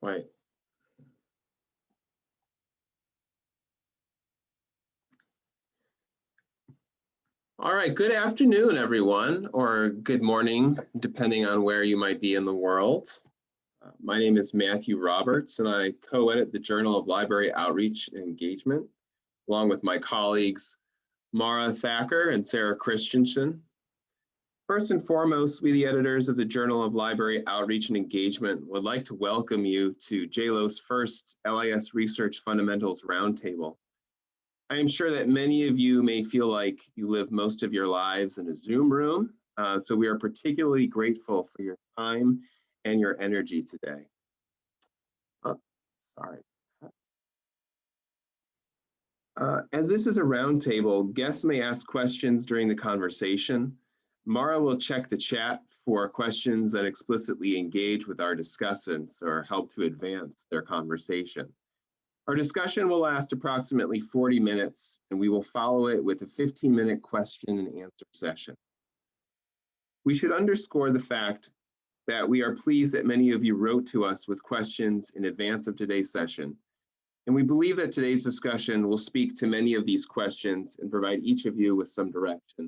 Right. All right, good afternoon, everyone, or good morning, depending on where you might be in the world. My name is Matthew Roberts, and I co-edit the Journal of Library Outreach and Engagement, along with my colleagues, Mara Thacker and Sarah Christensen. First and foremost, we, the editors of the Journal of Library Outreach and Engagement, would like to welcome you to JLO's first LIS Research Fundamentals Roundtable. I am sure that many of you may feel like you live most of your lives in a Zoom room, so we are particularly grateful for your time and your energy today. As this is a roundtable, guests may ask questions during the conversation. Mara will check the chat for questions that explicitly engage with our discussants or help to advance their conversation. Our discussion will last approximately 40 minutes, and we will follow it with a 15-minute question and answer session. We should underscore the fact that we are pleased that many of you wrote to us with questions in advance of today's session, and we believe that today's discussion will speak to many of these questions and provide each of you with some direction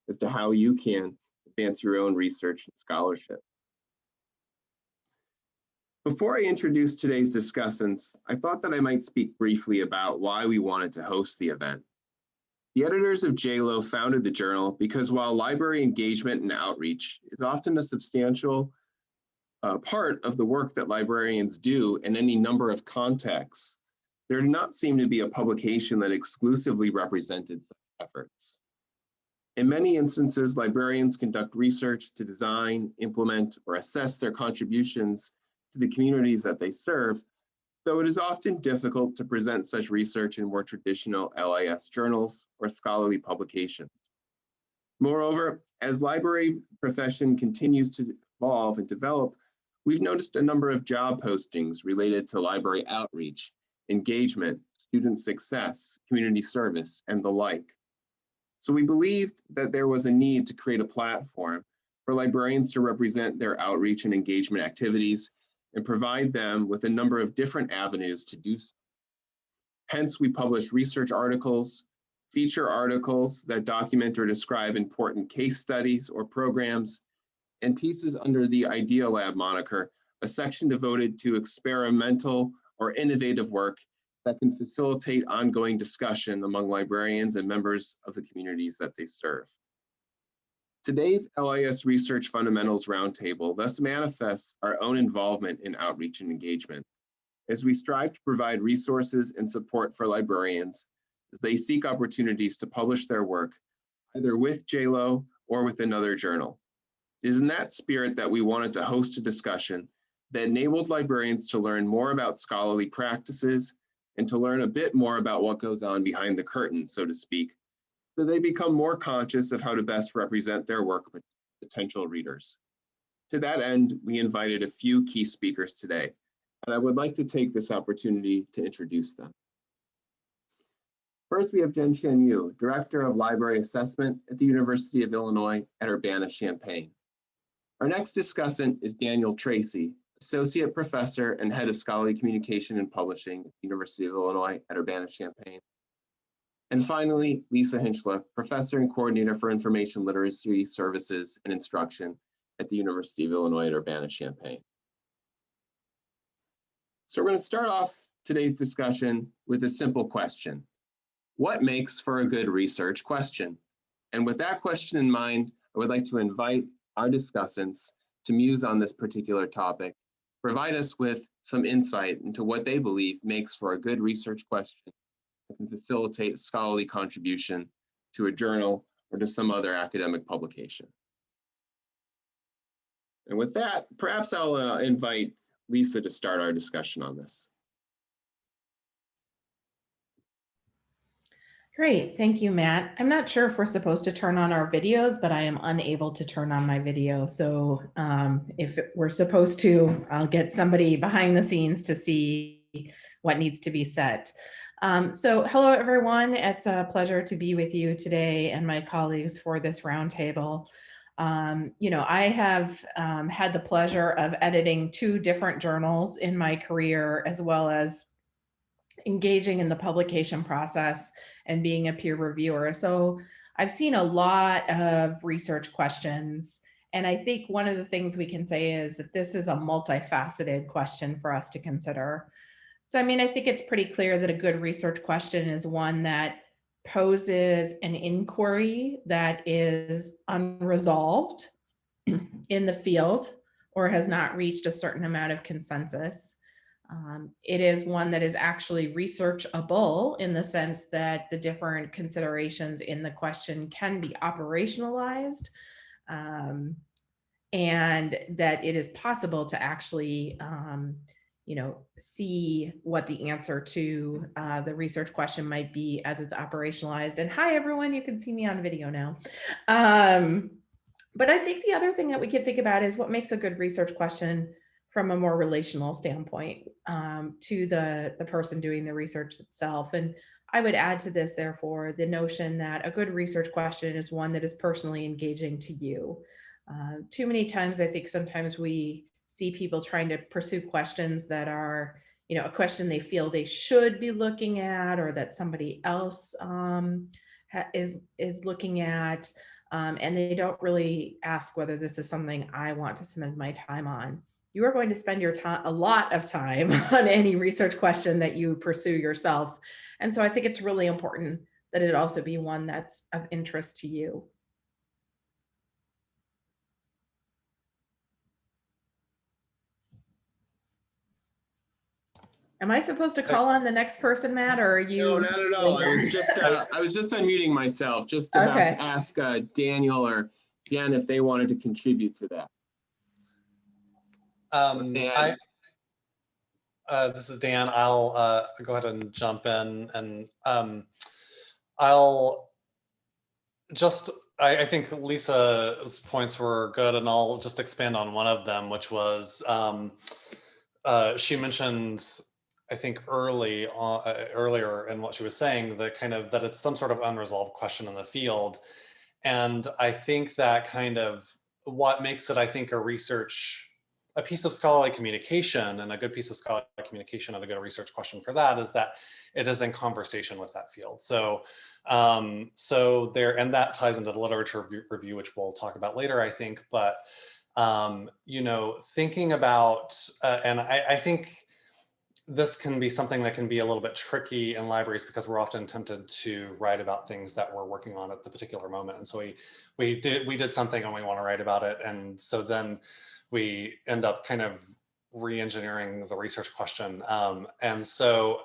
as to how you can advance your own research and scholarship. Before I introduce today's discussants, I thought that I might speak briefly about why we wanted to host the event. The editors of JLO founded the journal because while library engagement and outreach is often a substantial part of the work that librarians do in any number of contexts, there did not seem to be a publication that exclusively represented such efforts. In many instances, librarians conduct research to design, implement, or assess their contributions to the communities that they serve, though it is often difficult to present such research in more traditional LIS journals or scholarly publications. Moreover, as library profession continues to evolve and develop, we've noticed a number of job postings related to library outreach, engagement, student success, community service, and the like. So we believed that there was a need to create a platform for librarians to represent their outreach and engagement activities and provide them with a number of different avenues to do so. Hence, we publish research articles, feature articles that document or describe important case studies or programs, and pieces under the Idea Lab moniker, a section devoted to experimental or innovative work that can facilitate ongoing discussion among librarians and members of the communities that they serve. Today's LIS Research Fundamentals Roundtable thus manifests our own involvement in outreach and engagement, as we strive to provide resources and support for librarians as they seek opportunities to publish their work, either with JLO or with another journal. It is in that spirit that we wanted to host a discussion that enabled librarians to learn more about scholarly practices and to learn a bit more about what goes on behind the curtain, so to speak, so they become more conscious of how to best represent their work with potential readers. To that end, we invited a few key speakers today, and I would like to take this opportunity to introduce them. First, we have Janicke Yu, Director of Library Assessment at the University of Illinois at Urbana-Champaign. Our next discussant is Daniel Tracy, Associate Professor and Head of Scholarly Communication and Publishing at the University of Illinois at Urbana-Champaign. And finally, Lisa Hinchliffe, Professor and Coordinator for Information Literacy Services and Instruction at the University of Illinois at Urbana-Champaign. So we're going to start off today's discussion with a simple question. What makes for a good research question? And with that question in mind, I would like to invite our discussants to muse on this particular topic, provide us with some insight into what they believe makes for a good research question that can facilitate scholarly contribution to a journal or to some other academic publication. And with that, perhaps I'll invite Lisa to start our discussion on this. Great, thank you, Matt. I'm not sure if we're supposed to turn on our videos, but I am unable to turn on my video. So if we're supposed to, I'll get somebody behind the scenes to see what needs to be said. So hello, everyone. It's a pleasure to be with you today and my colleagues for this roundtable. You know, I have had the pleasure of editing 2 different journals in my career, as well as engaging in the publication process and being a peer reviewer. So I've seen a lot of research questions. And I think one of the things we can say is that this is a multifaceted question for us to consider. So, I mean, I think it's pretty clear that a good research question is one that poses an inquiry that is unresolved in the field or has not reached a certain amount of consensus. It is one that is actually researchable in the sense that the different considerations in the question can be operationalized, and that it is possible to actually you know, see what the answer to the research question might be as it's operationalized. And hi, everyone, you can see me on video now. But I think the other thing that we can think about is what makes a good research question from a more relational standpoint to the person doing the research itself. And I would add to this, therefore, the notion that a good research question is one that is personally engaging to you. Too many times, I think sometimes we see people trying to pursue questions that are, you know, a question they feel they should be looking at, or that somebody else is looking at. And they don't really ask whether this is something I want to spend my time on. You are going to spend your time, a lot of time, on any research question that you pursue yourself. And so I think it's really important that it also be one that's of interest to you. Am I supposed to call on the next person, Matt, or are you? No, not at all. I was just unmuting myself, just about to ask Daniel or Jen if they wanted to contribute to that. This is Dan. I'll go ahead and jump in, and I'll just, I think Lisa's points were good, and I'll just expand on one of them, which was she mentioned, I think earlier in what she was saying, that kind of that it's some sort of unresolved question in the field. And I think that kind of what makes it, I think, a piece of scholarly communication, and a good piece of scholarly communication and a good research question for that is that it is in conversation with that field. So, and that ties into the literature review, which we'll talk about later, I think. But you know, thinking about, and I think this can be something that can be a little bit tricky in libraries, because we're often tempted to write about things that we're working on at the particular moment. And so we did something and we want to write about it. And so then we end up kind of re-engineering the research question. And so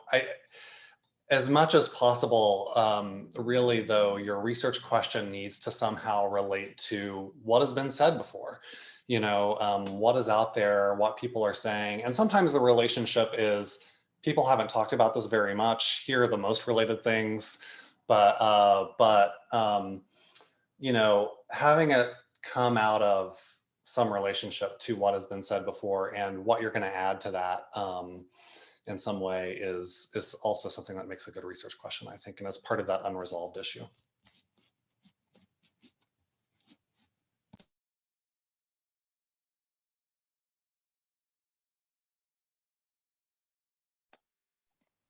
as much as possible, really though, your research question needs to somehow relate to what has been said before. You know, what is out there, what people are saying. And sometimes the relationship is people haven't talked about this very much. Here are the most related things, but you know, having it come out of some relationship to what has been said before and what you're going to add to that in some way is also something that makes a good research question, I think, and as part of that unresolved issue.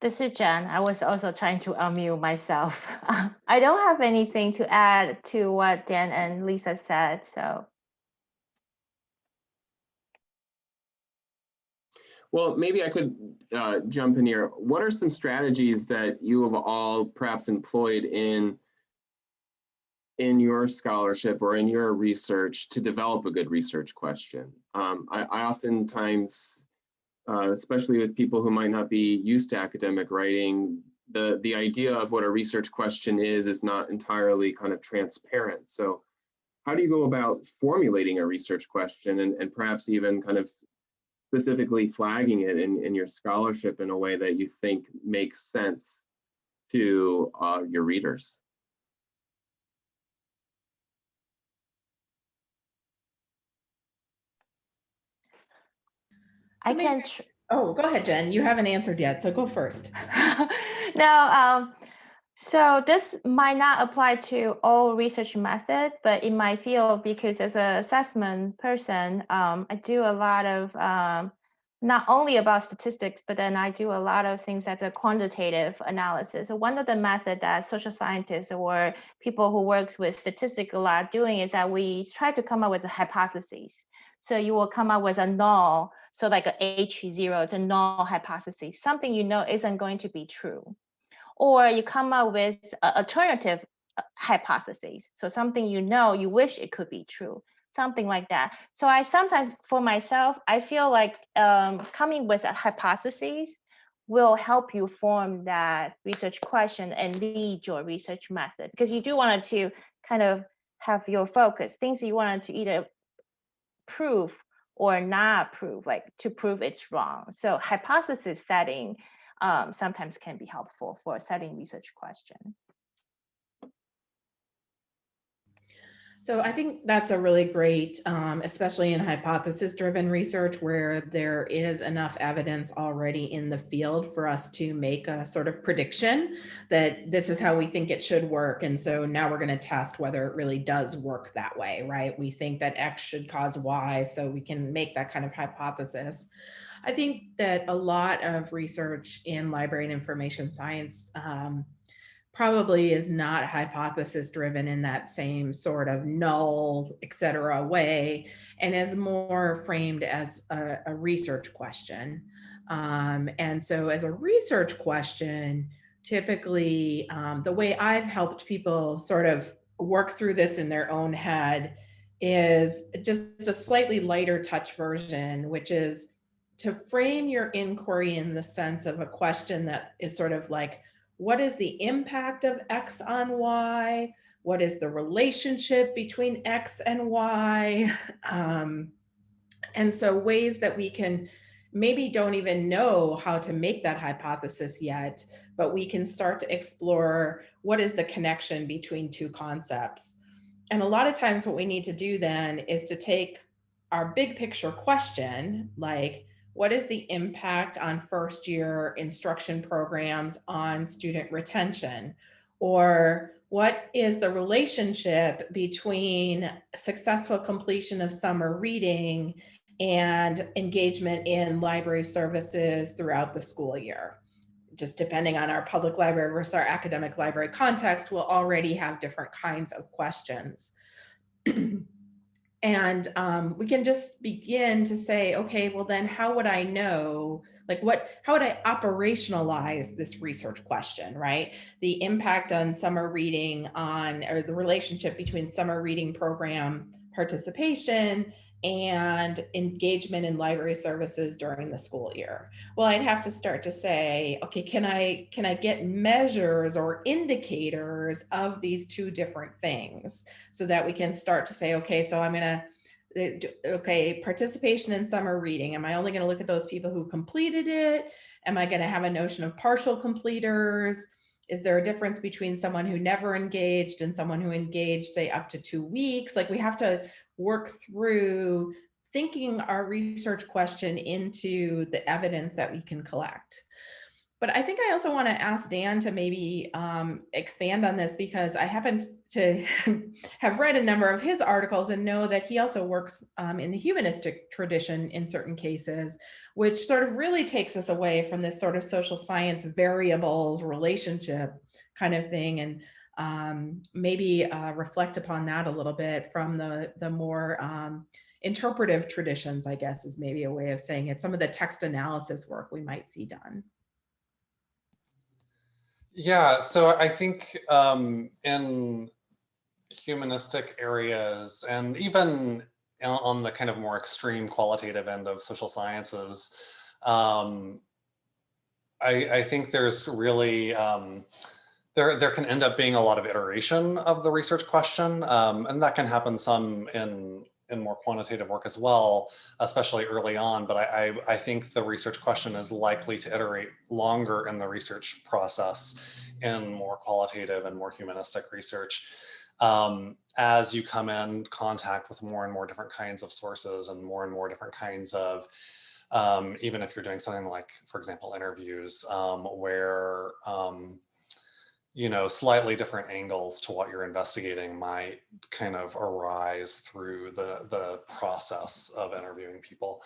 This is Jen. I was also trying to unmute myself. I don't have anything to add to what Dan and Lisa said, so. Well, maybe I could jump in here. What are some strategies that you have all perhaps employed in your scholarship or in your research to develop a good research question? I oftentimes, especially with people who might not be used to academic writing, the idea of what a research question is not entirely kind of transparent. So how do you go about formulating a research question and perhaps even kind of specifically flagging it in your scholarship in a way that you think makes sense to your readers? I can. Oh, go ahead, Jen. You haven't answered yet, so go first. No, So this might not apply to all research method, but in my field, because as an assessment person, I do a lot of not only about statistics, but then I do a lot of things as a quantitative analysis. So one of the methods that social scientists or people who works with statistics a lot doing is that we try to come up with a hypothesis. So you will come up with a null, so like a H0, it's a null hypothesis, something you know isn't going to be true. Or you come up with alternative hypotheses. So something you know, you wish it could be true, something like that. So I sometimes, for myself, I feel like coming with a hypothesis will help you form that research question and lead your research method, because you do want to kind of have your focus, things that you wanted to either prove or not prove, like to prove it's wrong. So hypothesis setting sometimes can be helpful for setting research question. So I think that's a really great, especially in hypothesis-driven research where there is enough evidence already in the field for us to make a sort of prediction that this is how we think it should work. And so now we're going to test whether it really does work that way, right? We think that X should cause Y, so we can make that kind of hypothesis. I think that a lot of research in library and information science probably is not hypothesis driven in that same sort of null, et cetera way, and is more framed as a research question. And so as a research question, typically the way I've helped people sort of work through this in their own head is just a slightly lighter touch version, which is to frame your inquiry in the sense of a question that is sort of like, what is the impact of X on Y? What is the relationship between X and Y? And so ways that we can maybe don't even know how to make that hypothesis yet, but we can start to explore what is the connection between two concepts. And a lot of times what we need to do then is to take our big picture question, like, what is the impact on first year instruction programs on student retention? Or what is the relationship between successful completion of summer reading and engagement in library services throughout the school year? Just depending on our public library versus our academic library context, we'll already have different kinds of questions. And we can just begin to say, okay, well then how would I know, like how would I operationalize this research question, right? The impact on summer reading or the relationship between summer reading program participation and engagement in library services during the school year. Well, I'd have to start to say, okay, can I get measures or indicators of these two different things so that we can start to say, okay, so I'm going to, participation in summer reading. Am I only going to look at those people who completed it? Am I going to have a notion of partial completers? Is there a difference between someone who never engaged and someone who engaged, say, up to 2 weeks? Like, we have to work through thinking our research question into the evidence that we can collect. But I think I also want to ask Dan to maybe expand on this, because I happen to have read a number of his articles and know that he also works in the humanistic tradition in certain cases, which sort of really takes us away from this sort of social science variables relationship kind of thing, and maybe reflect upon that a little bit from the more interpretive traditions, I guess is maybe a way of saying it, some of the text analysis work we might see done. Yeah, so I think in humanistic areas, and even on the kind of more extreme qualitative end of social sciences, I think there's really, there can end up being a lot of iteration of the research question, and that can happen some in more quantitative work as well, especially early on. But I think the research question is likely to iterate longer in the research process in more qualitative and more humanistic research, as you come in contact with more and more different kinds of sources and more different kinds of, even if you're doing something like, for example, interviews, where you know, slightly different angles to what you're investigating might kind of arise through the process of interviewing people.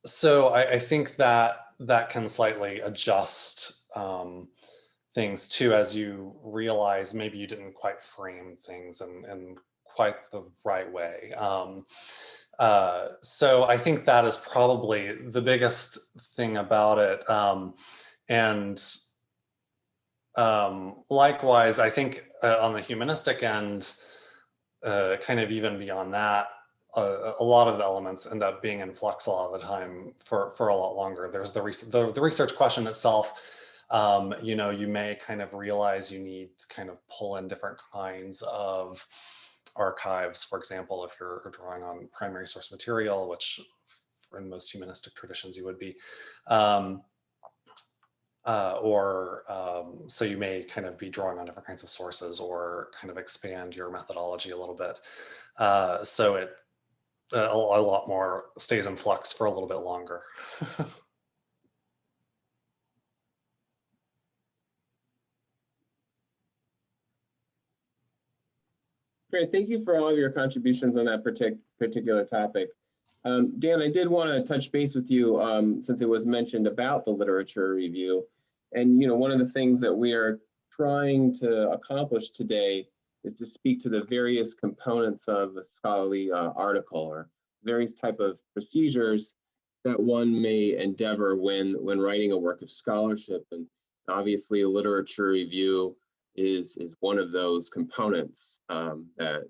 So I think that that can slightly adjust things too, as you realize maybe you didn't quite frame things in quite the right way. So I think that is probably the biggest thing about it. And likewise, I think on the humanistic end, kind of even beyond that, a lot of the elements end up being in flux a lot of the time for a lot longer. There's the research question itself. You know, you may kind of realize you need to kind of pull in different kinds of archives. For example, if you're drawing on primary source material, which in most humanistic traditions you would be. So you may kind of be drawing on different kinds of sources or kind of expand your methodology a little bit. So it a lot more stays in flux for a little bit longer. Great, thank you for all of your contributions on that particular topic. Dan, I did want to touch base with you since it was mentioned about the literature review. And, you know, one of the things that we are trying to accomplish today is to speak to the various components of a scholarly article, or various type of procedures that one may endeavor when writing a work of scholarship. And obviously a literature review is one of those components that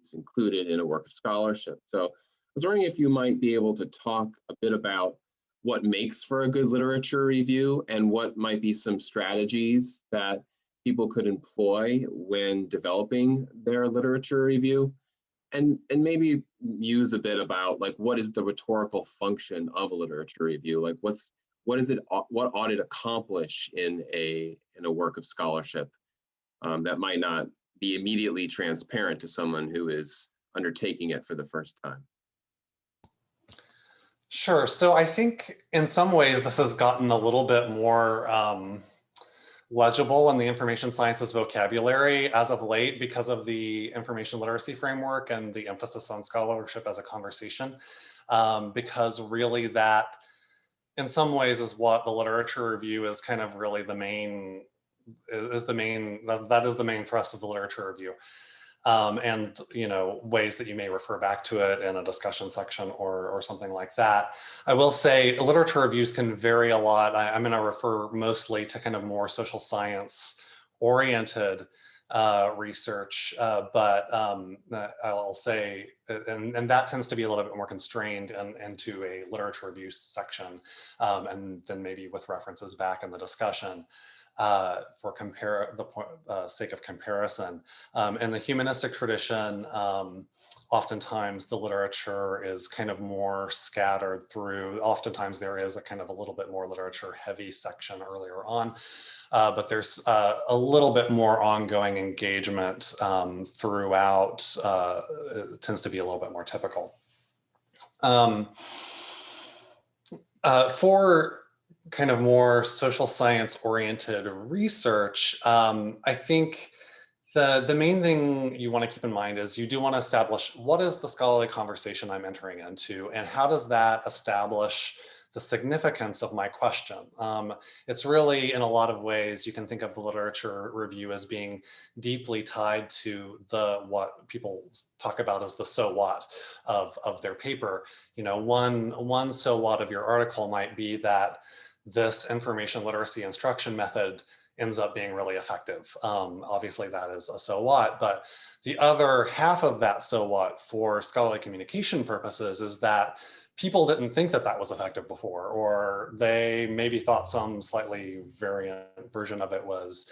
is included in a work of scholarship. So I was wondering if you might be able to talk a bit about what makes for a good literature review and what might be some strategies that people could employ when developing their literature review, and maybe use a bit about like what is the rhetorical function of a literature review, like what ought it accomplish in a work of scholarship that might not be immediately transparent to someone who is undertaking it for the first time. Sure. So I think in some ways this has gotten a little bit more legible in the information sciences vocabulary as of late because of the information literacy framework and the emphasis on scholarship as a conversation. Because really that in some ways is what the literature review is kind of really the main, that is the main thrust of the literature review. And you know, ways that you may refer back to it in a discussion section or something like that. I will say literature reviews can vary a lot. I'm going to refer mostly to kind of more social science oriented research, but I'll say, and that tends to be a little bit more constrained into a literature review section, and then maybe with references back in the discussion. For sake of comparison. In the humanistic tradition, oftentimes the literature is kind of more scattered through. Oftentimes there is a kind of a little bit more literature heavy section earlier on, but there's a little bit more ongoing engagement throughout. It tends to be a little bit more typical. For kind of more social science oriented research, I think the main thing you want to keep in mind is you do want to establish what is the scholarly conversation I'm entering into, and how does that establish the significance of my question. It's really, in a lot of ways, you can think of the literature review as being deeply tied to what people talk about as the so what of their paper. You know, one so what of your article might be that this information literacy instruction method ends up being really effective. Obviously that is a so what, but the other half of that so what for scholarly communication purposes is that people didn't think that that was effective before, or they maybe thought some slightly variant version of it was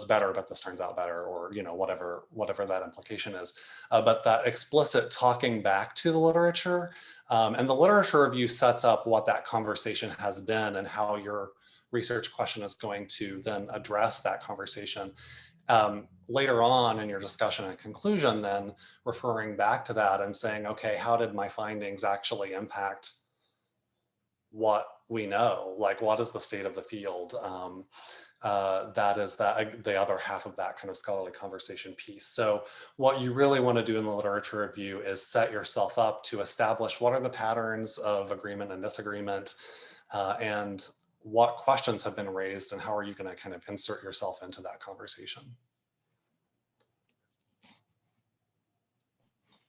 better, but this turns out better, or you know, whatever that implication is. But that explicit talking back to the literature, and the literature review sets up what that conversation has been and how your research question is going to then address that conversation. Later on in your discussion and conclusion, then referring back to that and saying, okay, how did my findings actually impact what we know? Like, what is the state of the field? that is the other half of that kind of scholarly conversation piece. So what you really want to do in the literature review is set yourself up to establish what are the patterns of agreement and disagreement, and what questions have been raised, and how are you going to kind of insert yourself into that conversation.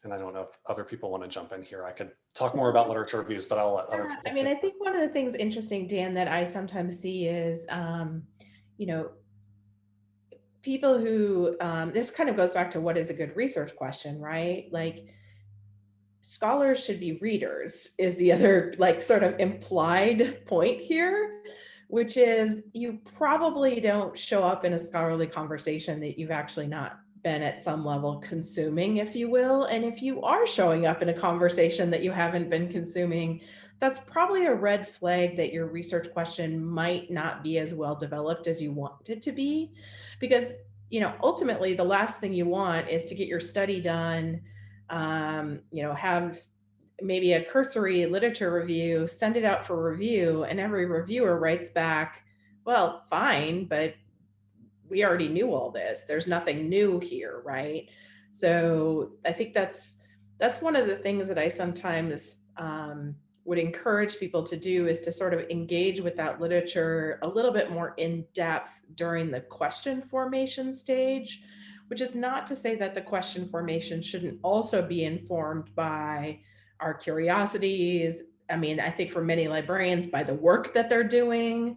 And I don't know if other people want to jump in here. I could talk more about literature reviews, but I'll let other people. I mean, I think one of the things interesting, Dan, that I sometimes see is, you know, people who, this kind of goes back to what is a good research question, right? Like, scholars should be readers is the other like sort of implied point here, which is you probably don't show up in a scholarly conversation that you've actually not been at some level consuming, if you will. And if you are showing up in a conversation that you haven't been consuming, that's probably a red flag that your research question might not be as well developed as you want it to be. Because, you know, ultimately the last thing you want is to get your study done, you know, have maybe a cursory literature review, send it out for review, and every reviewer writes back, well, fine, but we already knew all this. There's nothing new here, right? So I think that's one of the things that I sometimes would encourage people to do, is to sort of engage with that literature a little bit more in depth during the question formation stage, which is not to say that the question formation shouldn't also be informed by our curiosities. I mean, I think for many librarians, by the work that they're doing,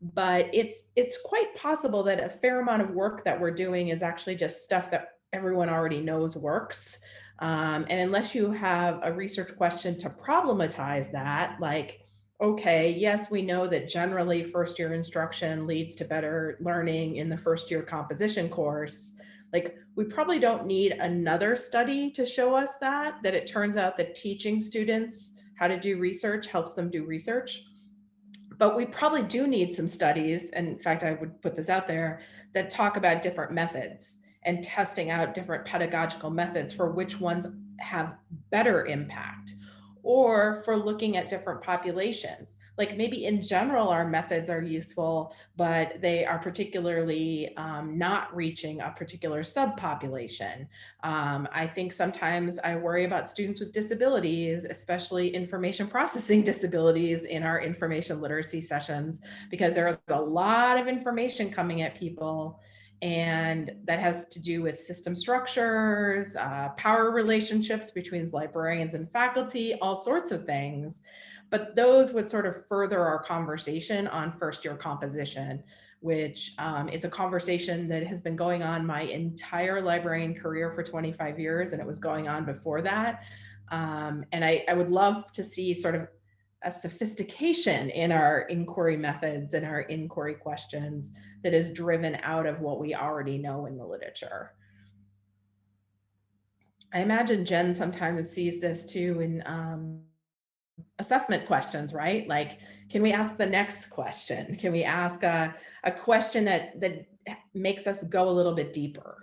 but it's quite possible that a fair amount of work that we're doing is actually just stuff that everyone already knows works. And unless you have a research question to problematize that, like, okay, yes, we know that generally first year instruction leads to better learning in the first year composition course. Like, we probably don't need another study to show us that it turns out that teaching students how to do research helps them do research. But we probably do need some studies, and in fact, I would put this out there, that talk about different methods and testing out different pedagogical methods for which ones have better impact, or for looking at different populations. Like, maybe in general, our methods are useful, but they are particularly not reaching a particular subpopulation. I think sometimes I worry about students with disabilities, especially information processing disabilities, in our information literacy sessions, because there is a lot of information coming at people, and that has to do with system structures, power relationships between librarians and faculty, all sorts of things. But those would sort of further our conversation on first year composition, which is a conversation that has been going on my entire librarian career for 25 years, and it was going on before that. And I would love to see sort of a sophistication in our inquiry methods and our inquiry questions that is driven out of what we already know in the literature. I imagine Jen sometimes sees this too in assessment questions, right? Like, can we ask the next question? Can we ask a question that makes us go a little bit deeper?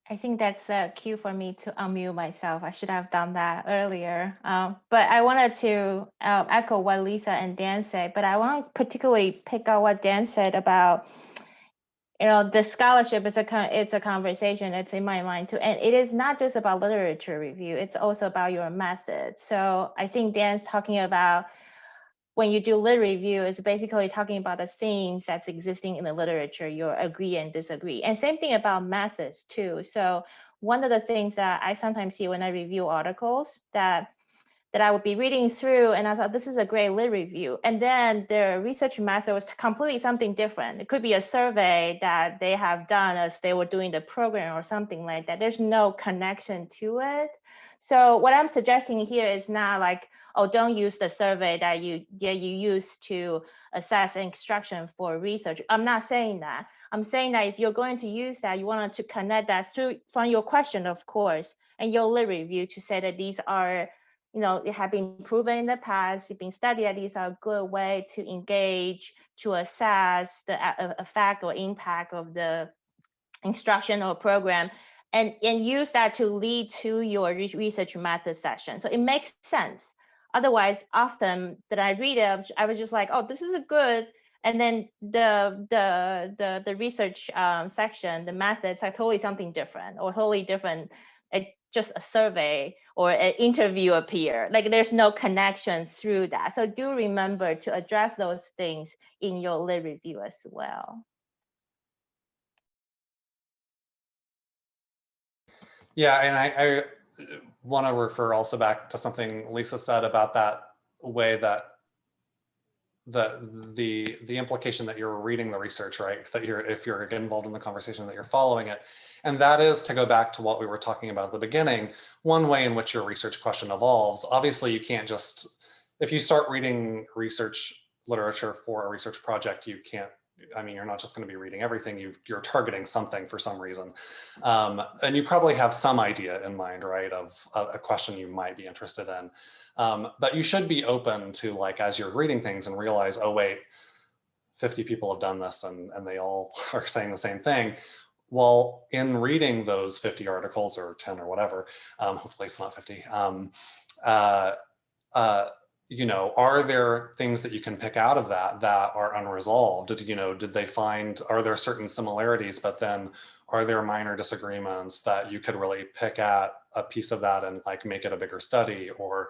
I think that's a cue for me to unmute myself. I should have done that earlier. But I wanted to echo what Lisa and Dan said, but I want to particularly pick out what Dan said about, you know, the scholarship is it's a conversation. It's in my mind too. And it is not just about literature review. It's also about your method. So I think Dan's talking about, when you do lit review, it's basically talking about the themes that's existing in the literature, you agree and disagree. And same thing about methods too. So one of the things that I sometimes see when I review articles that I would be reading through, and I thought, this is a great lit review. And then their research method was completely something different. It could be a survey that they have done as they were doing the program or something like that. There's no connection to it. So what I'm suggesting here is not like, oh, don't use the survey that you use to assess instruction for research. I'm not saying that. I'm saying that if you're going to use that, you want to connect that through from your question, of course, and your lit review to say that these are, you know, it have been proven in the past, it's been studied, these are a good way to engage, to assess the effect or impact of the instruction or program, and use that to lead to your research method session. So it makes sense. Otherwise, often that I read it, I was just like, oh, this is a good. And then the research section, the methods are totally something different or totally different. It's just a survey or an interview appear. Like there's no connection through that. So do remember to address those things in your lit review as well. Yeah, and I want to refer also back to something Lisa said about that way that the implication that you're reading the research, right? That if you're involved in the conversation, that you're following it. And that is to go back to what we were talking about at the beginning, one way in which your research question evolves. Obviously, you can't just, if you start reading research literature for a research project, you can't, I mean, you're not just going to be reading everything, you're targeting something for some reason. And you probably have some idea in mind, right, of a question you might be interested in. But you should be open to, like, as you're reading things and realize, oh, wait, 50 people have done this and they all are saying the same thing. Well, in reading those 50 articles or 10 or whatever, hopefully it's not 50, you know, are there things that you can pick out of that are unresolved? Did they find, are there certain similarities, but then are there minor disagreements that you could really pick at a piece of that and like make it a bigger study? Or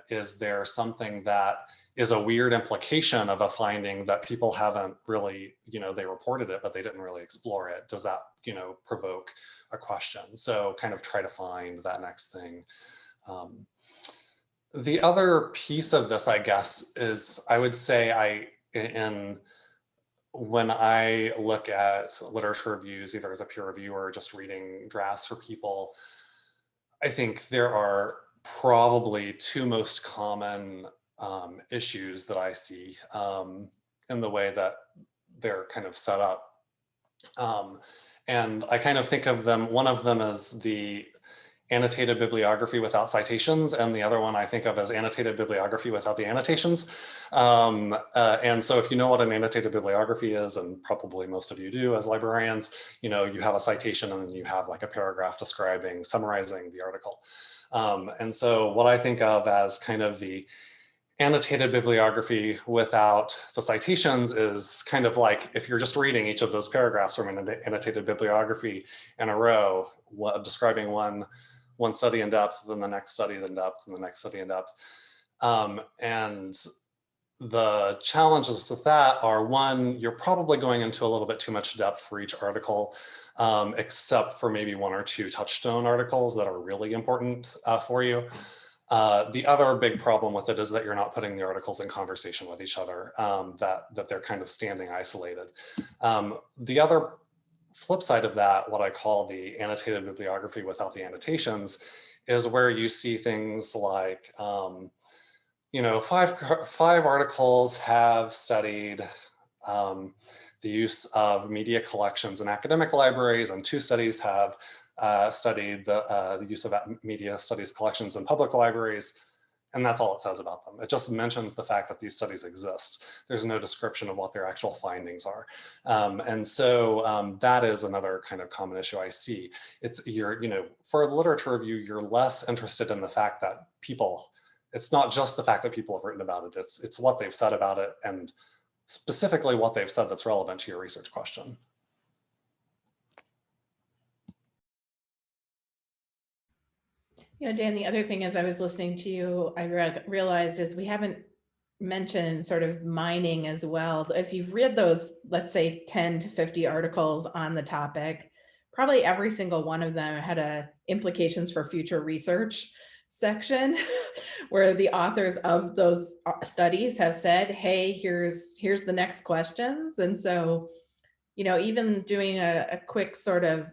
is there something that is a weird implication of a finding that people haven't really, they reported it, but they didn't really explore it? Does that, provoke a question? So kind of try to find that next thing. The other piece of this, I guess, is I would say when I look at literature reviews, either as a peer reviewer or just reading drafts for people, I think there are probably two most common issues that I see in the way that they're kind of set up. And I kind of think of them, one of them is the annotated bibliography without citations, and the other one I think of as annotated bibliography without the annotations. And so if you know what an annotated bibliography is, and probably most of you do as librarians, you have a citation and then you have like a paragraph describing, summarizing the article. And so what I think of as kind of the annotated bibliography without the citations is kind of like if you're just reading each of those paragraphs from an annotated bibliography in a row, describing one study in depth, then the next study in depth, and the next study in depth. And the challenges with that are, one, you're probably going into a little bit too much depth for each article, except for maybe one or two touchstone articles that are really important for you. The other big problem with it is that you're not putting the articles in conversation with each other, that they're kind of standing isolated. The other flip side of that, what I call the annotated bibliography without the annotations, is where you see things like, five articles have studied the use of media collections in academic libraries, and 2 studies have studied the use of media studies collections in public libraries. And that's all it says about them. It just mentions the fact that these studies exist. There's no description of what their actual findings are. And so that is another kind of common issue I see. For a literature review, you're less interested in the fact that it's not just the fact that people have written about it, it's what they've said about it, and specifically what they've said that's relevant to your research question. Dan, the other thing as I was listening to you, I realized is we haven't mentioned sort of mining as well. If you've read those, let's say 10 to 50 articles on the topic, probably every single one of them had a implications for future research section where the authors of those studies have said, hey, here's the next questions. And so, even doing a quick sort of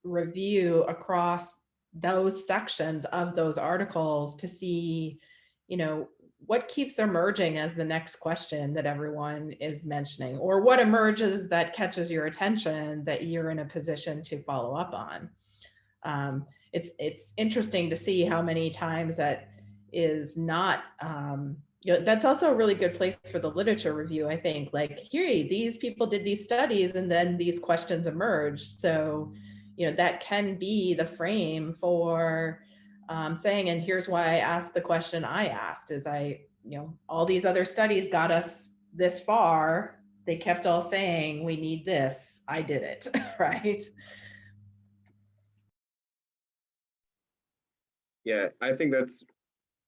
review across those sections of those articles to see, what keeps emerging as the next question that everyone is mentioning, or what emerges that catches your attention that you're in a position to follow up on. It's interesting to see how many times that is not, that's also a really good place for the literature review, I think. Like, here, these people did these studies and then these questions emerged. So, that can be the frame for saying, and here's why I asked the question I asked, is all these other studies got us this far. They kept all saying, we need this, I did it, right? Yeah, I think that's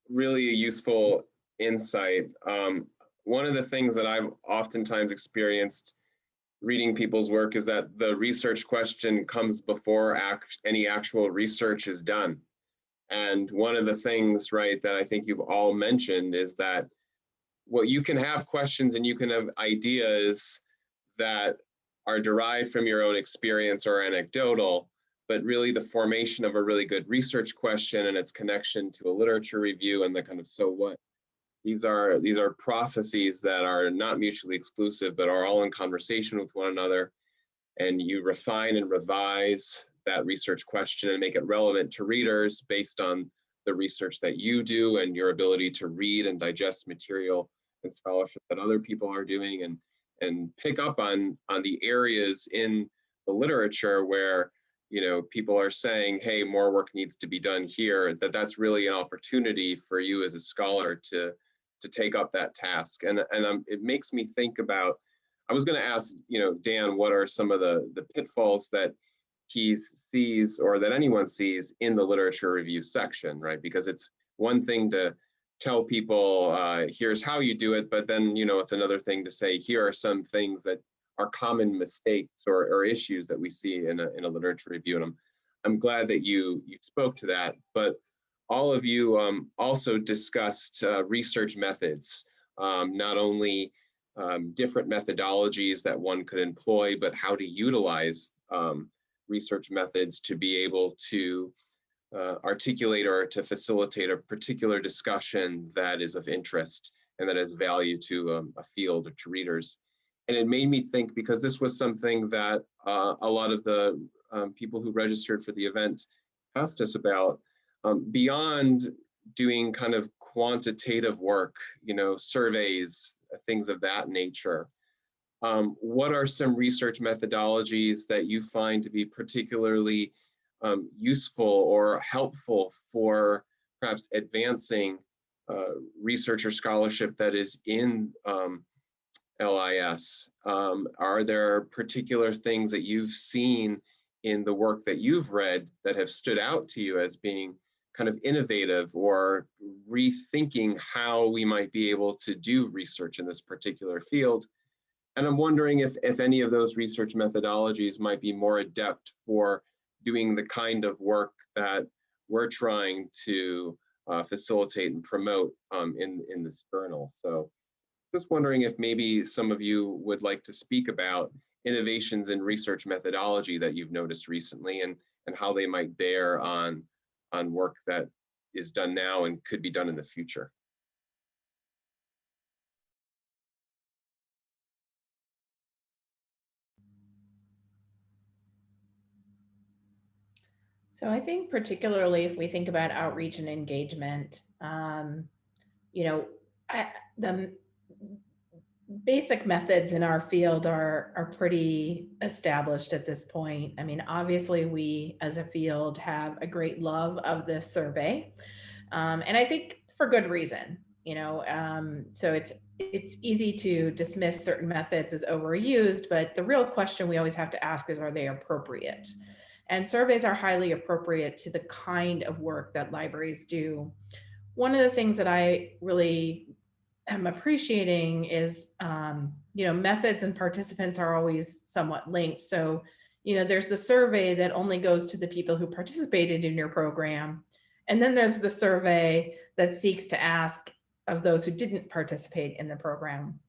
really a useful insight. One of the things that I've oftentimes experienced reading people's work is that the research question comes before any actual research is done. And one of the things, right, that I think you've all mentioned is that you can have questions and you can have ideas that are derived from your own experience or anecdotal, but really the formation of a really good research question and its connection to a literature review and the kind of so what. These are processes that are not mutually exclusive, but are all in conversation with one another. And you refine and revise that research question and make it relevant to readers based on the research that you do and your ability to read and digest material and scholarship that other people are doing, and pick up on the areas in the literature where people are saying, hey, more work needs to be done here, that's really an opportunity for you as a scholar to take up that task. And it makes me think about, I was going to ask, Dan, what are some of the pitfalls that he sees or that anyone sees in the literature review section, right? Because it's one thing to tell people, here's how you do it, but then, it's another thing to say, here are some things that are common mistakes or issues that we see in a literature review. And I'm glad that you spoke to that, but all of you also discussed research methods, not only different methodologies that one could employ, but how to utilize research methods to be able to articulate or to facilitate a particular discussion that is of interest and that has value to a field or to readers. And it made me think, because this was something that a lot of the people who registered for the event asked us about, beyond doing kind of quantitative work, surveys, things of that nature. What are some research methodologies that you find to be particularly useful or helpful for perhaps advancing research or scholarship that is in LIS? Are there particular things that you've seen in the work that you've read that have stood out to you as being kind of innovative or rethinking how we might be able to do research in this particular field? And I'm wondering if any of those research methodologies might be more adept for doing the kind of work that we're trying to facilitate and promote in this journal. So just wondering if maybe some of you would like to speak about innovations in research methodology that you've noticed recently, and how they might bear on work that is done now and could be done in the future. So I think particularly if we think about outreach and engagement, the basic methods in our field are pretty established at this point. I mean, obviously we as a field have a great love of this survey. And I think for good reason, so it's easy to dismiss certain methods as overused, but the real question we always have to ask is, are they appropriate? And surveys are highly appropriate to the kind of work that libraries do. One of the things that I really am appreciating is, methods and participants are always somewhat linked. So, there's the survey that only goes to the people who participated in your program. And then there's the survey that seeks to ask of those who didn't participate in the program.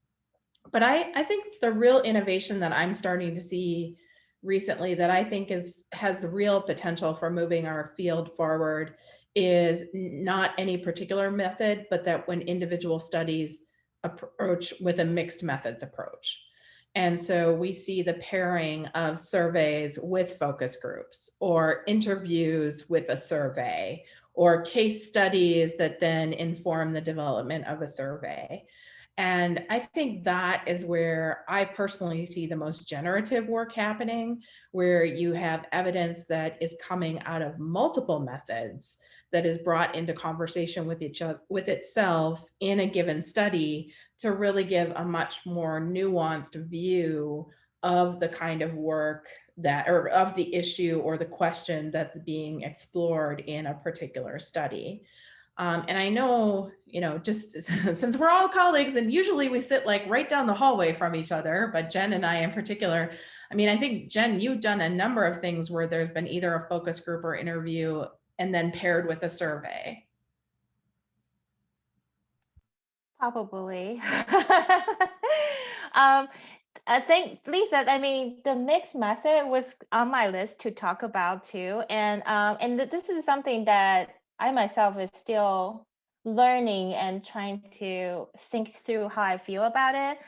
But I think the real innovation that I'm starting to see recently that I think has real potential for moving our field forward is not any particular method, but that when individual studies approach with a mixed methods approach. And so we see the pairing of surveys with focus groups, or interviews with a survey, or case studies that then inform the development of a survey. And I think that is where I personally see the most generative work happening, where you have evidence that is coming out of multiple methods that is brought into conversation with with itself in a given study to really give a much more nuanced view of the kind of work that, or of the issue or the question that's being explored in a particular study. And I know, just since we're all colleagues and usually we sit like right down the hallway from each other, but Jen and I in particular, I mean, I think Jen, you've done a number of things where there's been either a focus group or interview and then paired with a survey. Probably. I think, Lisa, I mean, the mixed method was on my list to talk about too. And this is something that I myself is still learning and trying to think through how I feel about it.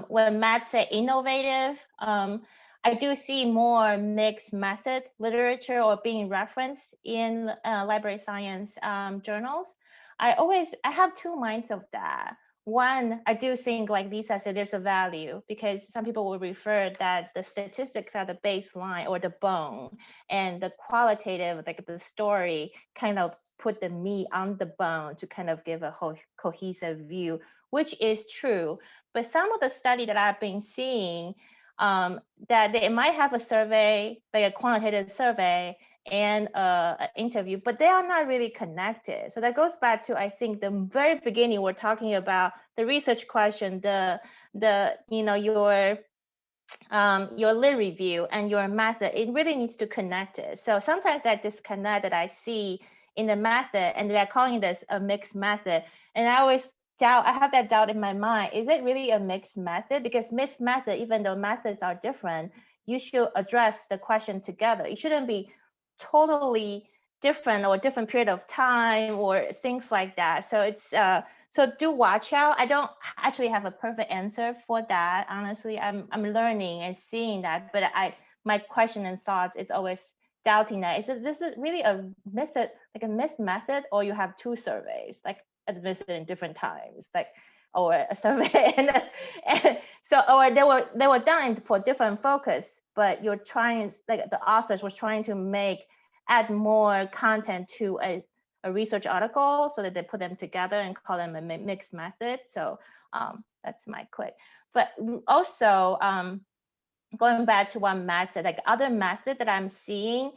When Matt said innovative, I do see more mixed method literature or being referenced in library science journals. I have two minds of that. One, I do think, like Lisa said, there's a value because some people will refer that the statistics are the baseline or the bone, and the qualitative, like the story, kind of put the meat on the bone to kind of give a whole cohesive view, which is true. But some of the study that I've been seeing, that they might have a survey, like a quantitative survey, and an interview, but they are not really connected. So that goes back to, I think, the very beginning, we're talking about the research question, your lit review and your method. It really needs to connect it. So sometimes that disconnect that I see in the method, and they're calling this a mixed method, and I always doubt, I have that doubt in my mind, is it really a mixed method? Because mixed method, even though methods are different, you should address the question together. It shouldn't be totally different or different period of time or things like that. So it's so do watch out. I don't actually have a perfect answer for that. Honestly, I'm learning and seeing that, but my question and thoughts is always doubting that. This is really a method, like a mixed method, or you have two surveys like administered in different times, like, or a survey and so, or they were done for different focus, but you're trying, like the authors was trying to add more content to a research article so that they put them together and call them a mixed method. So that's my quick. But also going back to one method, like other method that I'm seeing,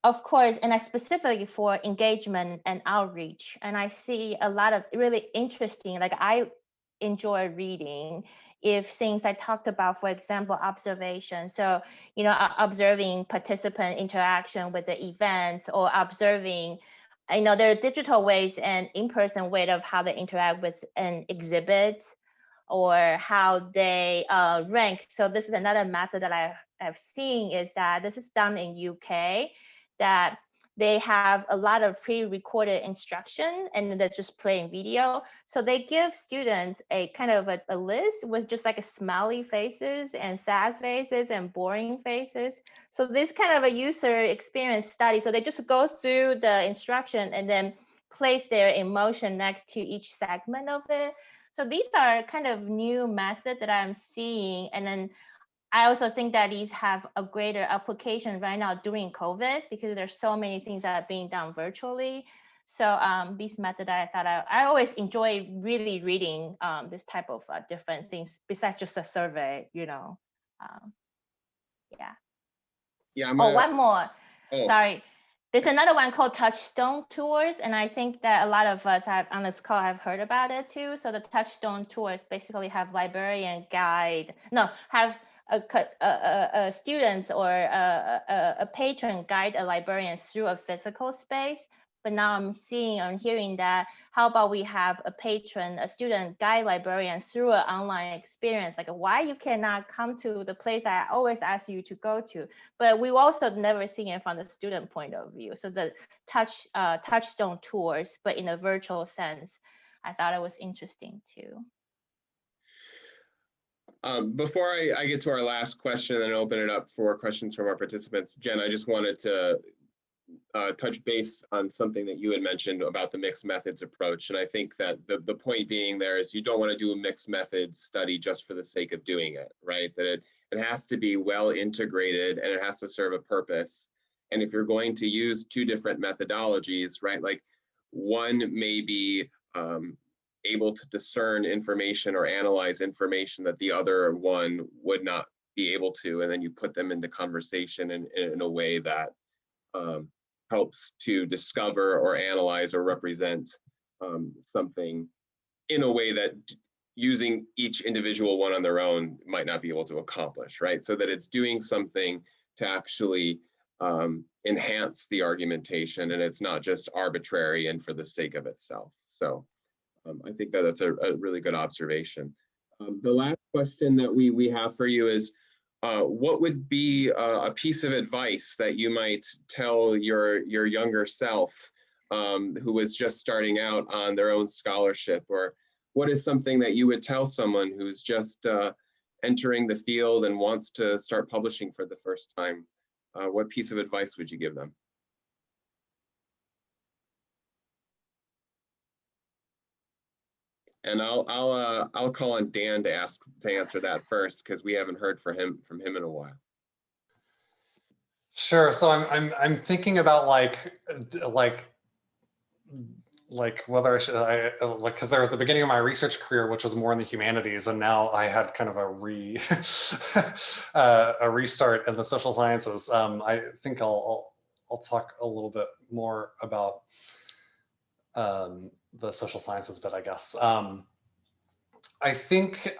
of course, and I specifically for engagement and outreach. And I see a lot of really interesting, like I enjoy reading if things I talked about, for example, observation. So, observing participant interaction with the event, or observing, there are digital ways and in-person way of how they interact with an exhibit or how they rank. So this is another method that I have seen, is that this is done in UK, that they have a lot of pre-recorded instruction and they're just playing video. So they give students a kind of a list with just like a smiley faces and sad faces and boring faces. So this kind of a user experience study. So they just go through the instruction and then place their emotion next to each segment of it. So these are kind of new methods that I'm seeing. And then I also think that these have a greater application right now during COVID, because there's so many things that are being done virtually. So these methods, I thought I always enjoy really reading this type of different things besides just a survey, yeah. Yeah. One more. Oh. Sorry. There's another one called Touchstone Tours, and I think that a lot of us on this call have heard about it too. So the Touchstone Tours basically have librarian guide, have a student or a patron guide a librarian through a physical space. But now I'm seeing and hearing that, how about we have a student guide librarian through an online experience? Like, why you cannot come to the place I always ask you to go to? But we've also never seen it from the student point of view. So the Touchstone Tours, but in a virtual sense, I thought it was interesting too. Before I get to our last question and open it up for questions from our participants, Jen, I just wanted to touch base on something that you had mentioned about the mixed methods approach. And I think that the point being there is you don't want to do a mixed methods study just for the sake of doing it, right? That it has to be well integrated and it has to serve a purpose. And if you're going to use two different methodologies, right, like one may be able to discern information or analyze information that the other one would not be able to, and then you put them into conversation in a way that helps to discover or analyze or represent something in a way that using each individual one on their own might not be able to accomplish, right? So that it's doing something to actually enhance the argumentation, and it's not just arbitrary and for the sake of itself. So I think that that's a really good observation. The last question that we have for you is, what would be a piece of advice that you might tell your younger self who was just starting out on their own scholarship? Or what is something that you would tell someone who's just entering the field and wants to start publishing for the first time? What piece of advice would you give them? And I'll call on Dan to answer that first, because we haven't heard from him in a while. Sure. So I'm thinking about like whether I should like, because there was the beginning of my research career, which was more in the humanities, and now I had kind of a restart in the social sciences. I think I'll talk a little bit more about the social sciences bit, I guess. I think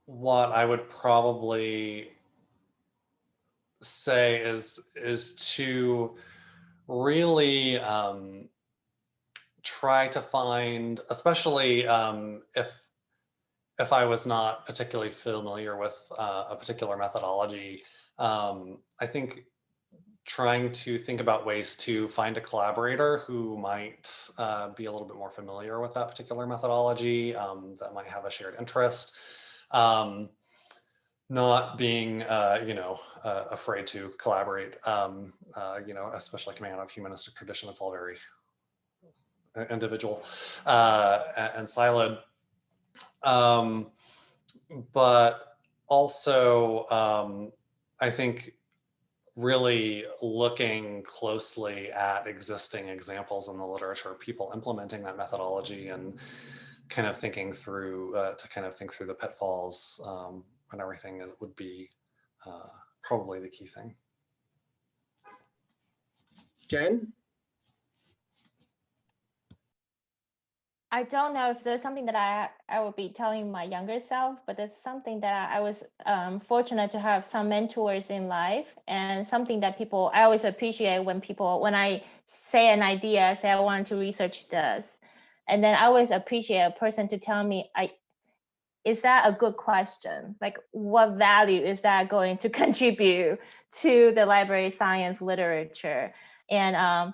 what I would probably say is to really try to find, especially if I was not particularly familiar with a particular methodology, I think trying to think about ways to find a collaborator who might be a little bit more familiar with that particular methodology, that might have a shared interest. Not being, afraid to collaborate, especially coming out of humanistic tradition, it's all very individual and siloed. But also, I think really looking closely at existing examples in the literature, people implementing that methodology, and kind of thinking through the pitfalls and everything, it would be probably the key thing. Jen? I don't know if there's something that I would be telling my younger self, but it's something that I was fortunate to have some mentors in life, and something that I always appreciate when I say an idea, say I want to research this, and then I always appreciate a person to tell me, is that a good question? Like, what value is that going to contribute to the library science literature? And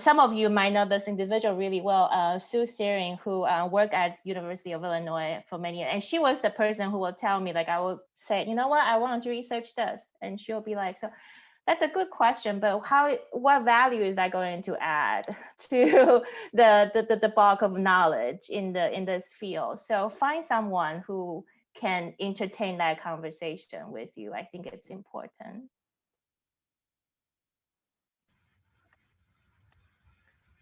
some of you might know this individual really well, Sue Searing, who worked at University of Illinois for many years. And she was the person who will tell me, like, I will say, you know what, I want to research this. And she'll be like, so that's a good question, but what value is that going to add to the bulk of knowledge in this field? So find someone who can entertain that conversation with you. I think it's important.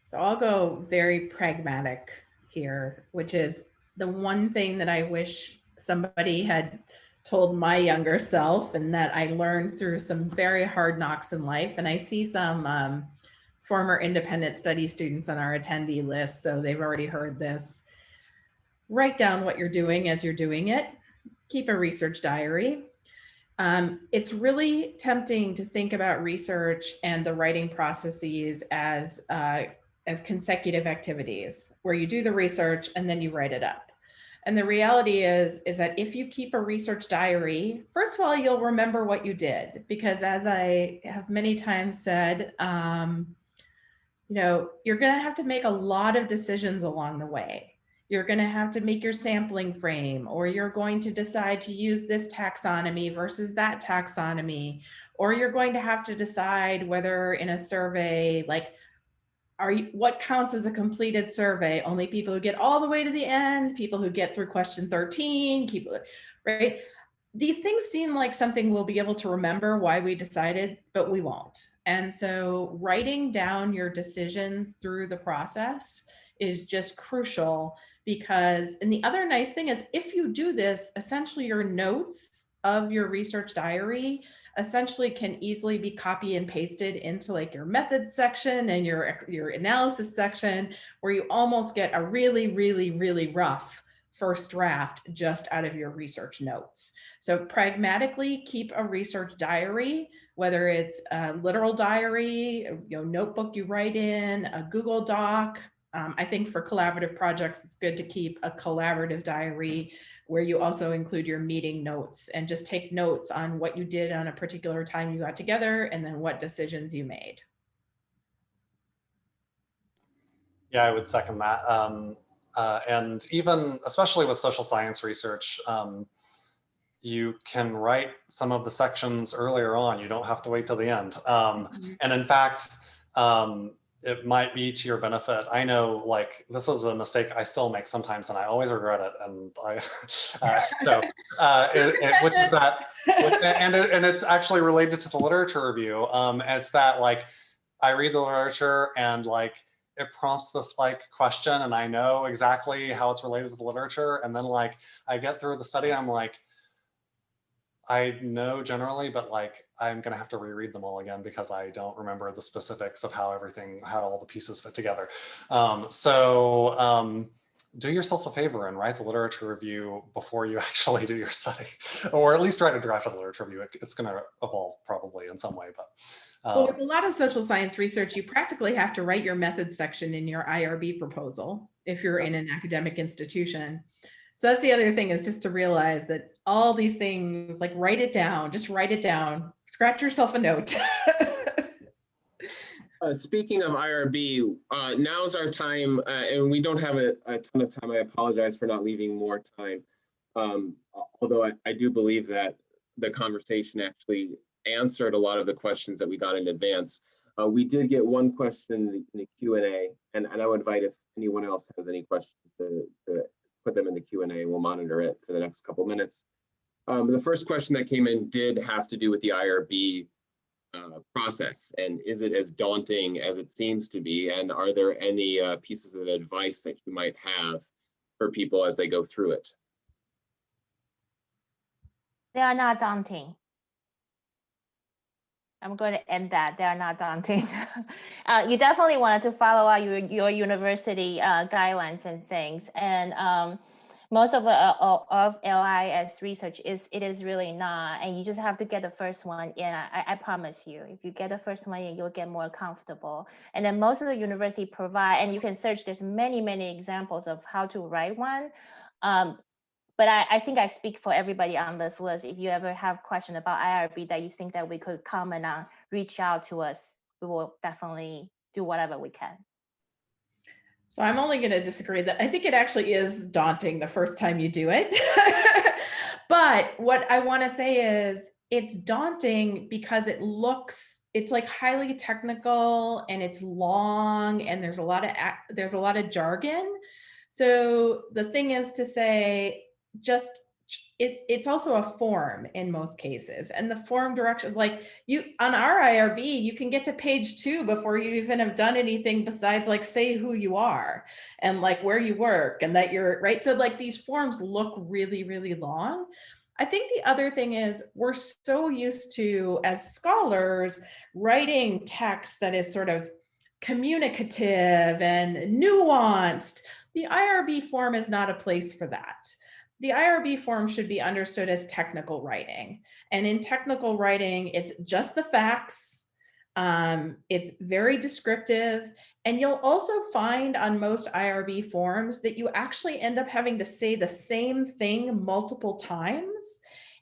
So I'll go very pragmatic here, which is the one thing that I wish somebody had told my younger self, and that I learned through some very hard knocks in life. And I see some former independent study students on our attendee list, so they've already heard this. Write down what you're doing as you're doing it. Keep a research diary. It's really tempting to think about research and the writing processes as consecutive activities, where you do the research and then you write it up. And the reality is that if you keep a research diary, first of all, you'll remember what you did, because as I have many times said, you're going to have to make a lot of decisions along the way. You're going to have to make your sampling frame, or you're going to decide to use this taxonomy versus that taxonomy, or you're going to have to decide whether in a survey, like, what counts as a completed survey? Only people who get all the way to the end, people who get through question 13, right? these things seem like something we'll be able to remember why we decided, but we won't. And so writing down your decisions through the process is just crucial, because, and the other nice thing is, if you do this, essentially your notes of your research diary essentially can easily be copy and pasted into like your methods section and your analysis section, where you almost get a really, really, really rough first draft just out of your research notes. So pragmatically keep a research diary, whether it's a literal diary, notebook you write in, a Google Doc. I think for collaborative projects, it's good to keep a collaborative diary where you also include your meeting notes and just take notes on what you did on a particular time you got together and then what decisions you made. Yeah, I would second that. And even, especially with social science research, you can write some of the sections earlier on. You don't have to wait till the end. And in fact, it might be to your benefit. I know, like, this is a mistake I still make sometimes, and I always regret it. And which is that, and it's actually related to the literature review. It's that, like, I read the literature and like it prompts this like question, and I know exactly how it's related to the literature, and then like I get through the study, and I'm like, I know generally, but like I'm gonna have to reread them all again because I don't remember the specifics of how all the pieces fit together. Do yourself a favor and write the literature review before you actually do your study, or at least write a draft of the literature review. It's gonna evolve probably in some way, but. Well, with a lot of social science research, you practically have to write your methods section in your IRB proposal if you're in an academic institution. So that's the other thing, is just to realize that all these things, like write it down, just write it down, scratch yourself a note. Speaking of IRB, now's our time, and we don't have a ton of time. I apologize for not leaving more time. Although I do believe that the conversation actually answered a lot of the questions that we got in advance. We did get one question in the Q&A, and I would invite, if anyone else has any questions, to put them in the Q&A. We'll monitor it for the next couple minutes. The first question that came in did have to do with the IRB process, and is it as daunting as it seems to be, and are there any pieces of advice that you might have for people as they go through it? They are not daunting. I'm going to end that. They are not daunting. You definitely wanted to follow out your university guidelines and things. And most of LIS research is really not. And you just have to get the first one in. I promise you, if you get the first one in, you'll get more comfortable. And then most of the university provide, and you can search, there's many, many examples of how to write one. But I think I speak for everybody on this list. If you ever have question about IRB that you think that we could comment on, reach out to us. We will definitely do whatever we can. So I'm only going to disagree that I think it actually is daunting the first time you do it. But what I want to say is it's daunting because it's like highly technical and it's long and there's a lot of jargon. So the thing is to say, it's also a form in most cases, and the form directions, like on our IRB, you can get to page 2 before you even have done anything besides like say who you are and like where you work and that you're right. So like these forms look really, really long. I think the other thing is we're so used to, as scholars, writing text that is sort of communicative and nuanced. The IRB form is not a place for that. The IRB form should be understood as technical writing. And in technical writing, it's just the facts. It's very descriptive. And you'll also find on most IRB forms that you actually end up having to say the same thing multiple times.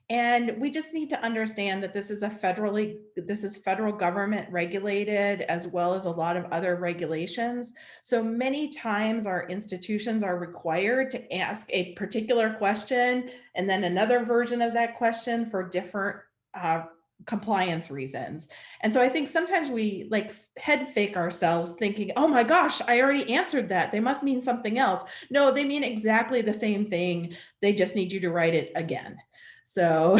And we just need to understand that this is federal government regulated, as well as a lot of other regulations. So many times our institutions are required to ask a particular question and then another version of that question for different compliance reasons. And so I think sometimes we like head fake ourselves thinking, oh my gosh, I already answered that. They must mean something else. No, they mean exactly the same thing. They just need you to write it again. So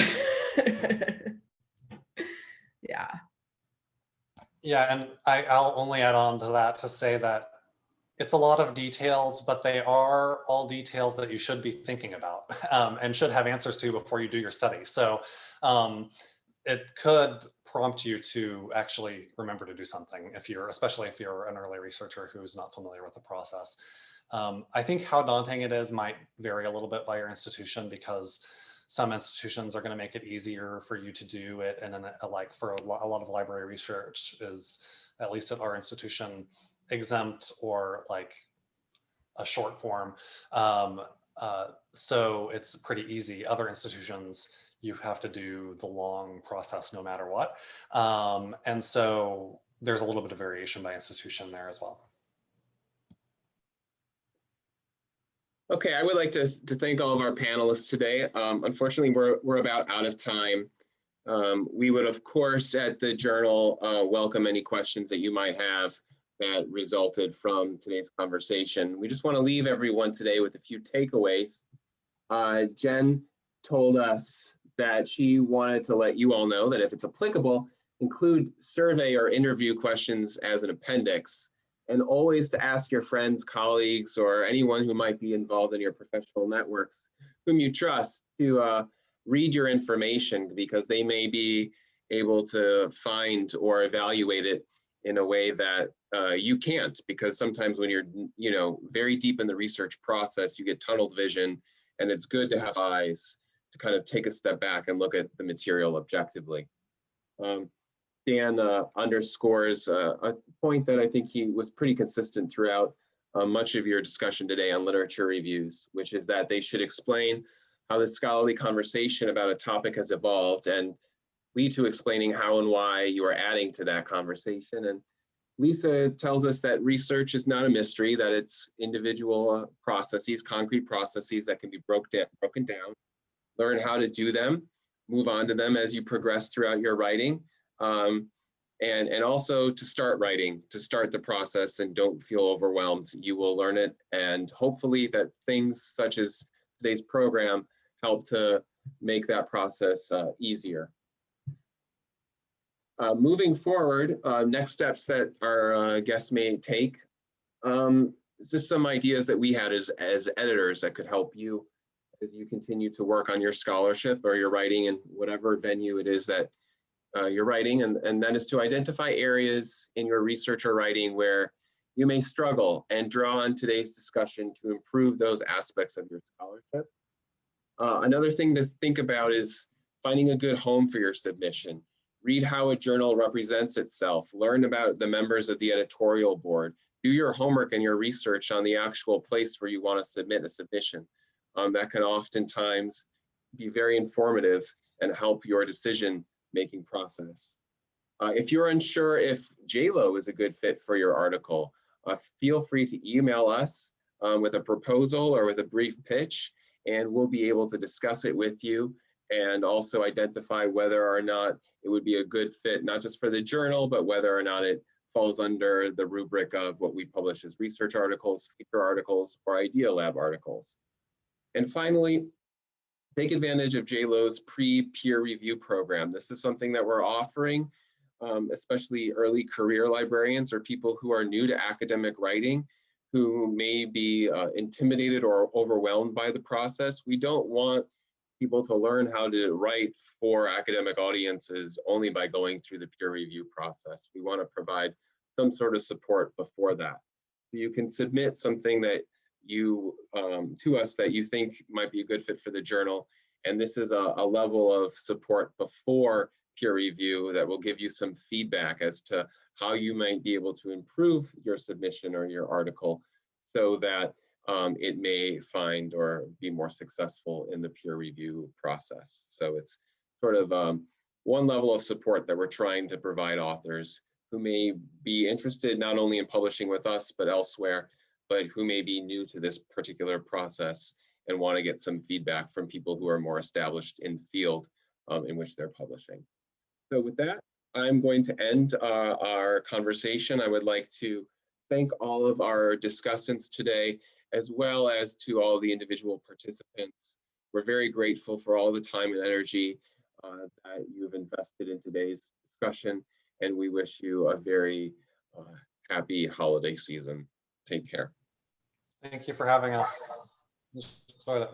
yeah. Yeah, and I'll only add on to that to say that it's a lot of details, but they are all details that you should be thinking about and should have answers to before you do your study. So it could prompt you to actually remember to do something if you're, especially if you're an early researcher who's not familiar with the process. I think how daunting it is might vary a little bit by your institution, because some institutions are going to make it easier for you to do it. And then like for a lot of library research is, at least at our institution, exempt or like a short form. So it's pretty easy. Other institutions, you have to do the long process no matter what. And so there's a little bit of variation by institution there as well. Okay, I would like to thank all of our panelists today. Unfortunately, we're about out of time. We would, of course, at the Journal, welcome any questions that you might have that resulted from today's conversation. We just want to leave everyone today with a few takeaways. Jen told us that she wanted to let you all know that if it's applicable, include survey or interview questions as an appendix, and always to ask your friends, colleagues, or anyone who might be involved in your professional networks whom you trust to read your information, because they may be able to find or evaluate it in a way that you can't, because sometimes when you're very deep in the research process, you get tunnel vision, and it's good to have eyes to kind of take a step back and look at the material objectively. Dan underscores a point that I think he was pretty consistent throughout much of your discussion today on literature reviews, which is that they should explain how the scholarly conversation about a topic has evolved and lead to explaining how and why you are adding to that conversation. And Lisa tells us that research is not a mystery, that it's individual processes, concrete processes that can be broken down. Learn how to do them, move on to them as you progress throughout your writing. And also to start writing, to start the process, and don't feel overwhelmed. You will learn it, and hopefully that things such as today's program help to make that process easier. Moving forward, next steps that our guests may take, just some ideas that we had as editors that could help you as you continue to work on your scholarship or your writing in whatever venue it is that you're writing, and that is to identify areas in your research or writing where you may struggle and draw on today's discussion to improve those aspects of your scholarship. Another thing to think about is finding a good home for your submission. Read how a journal represents itself, learn about the members of the editorial board, do your homework and your research on the actual place where you want to submit a submission. That can oftentimes be very informative and help your decision-making process. If you're unsure if JLO is a good fit for your article, feel free to email us with a proposal or with a brief pitch, and we'll be able to discuss it with you and also identify whether or not it would be a good fit, not just for the journal, but whether or not it falls under the rubric of what we publish as research articles, feature articles, or Idea Lab articles. And finally, take advantage of JLO's pre-peer review program. This is something that we're offering, especially early career librarians or people who are new to academic writing, who may be intimidated or overwhelmed by the process. We don't want people to learn how to write for academic audiences only by going through the peer review process. We want to provide some sort of support before that. So you can submit something that you to us that you think might be a good fit for the journal, and this is a level of support before peer review that will give you some feedback as to how you might be able to improve your submission or your article so that it may find or be more successful in the peer review process. So it's sort of one level of support that we're trying to provide authors who may be interested not only in publishing with us, but elsewhere, but who may be new to this particular process and want to get some feedback from people who are more established in the field in which they're publishing. So with that, I'm going to end our conversation. I would like to thank all of our discussants today, as well as to all the individual participants We're very grateful for all the time and energy that you've invested in today's discussion, and we wish you a very happy holiday season. Take care. Thank you for having us. Enjoyed it.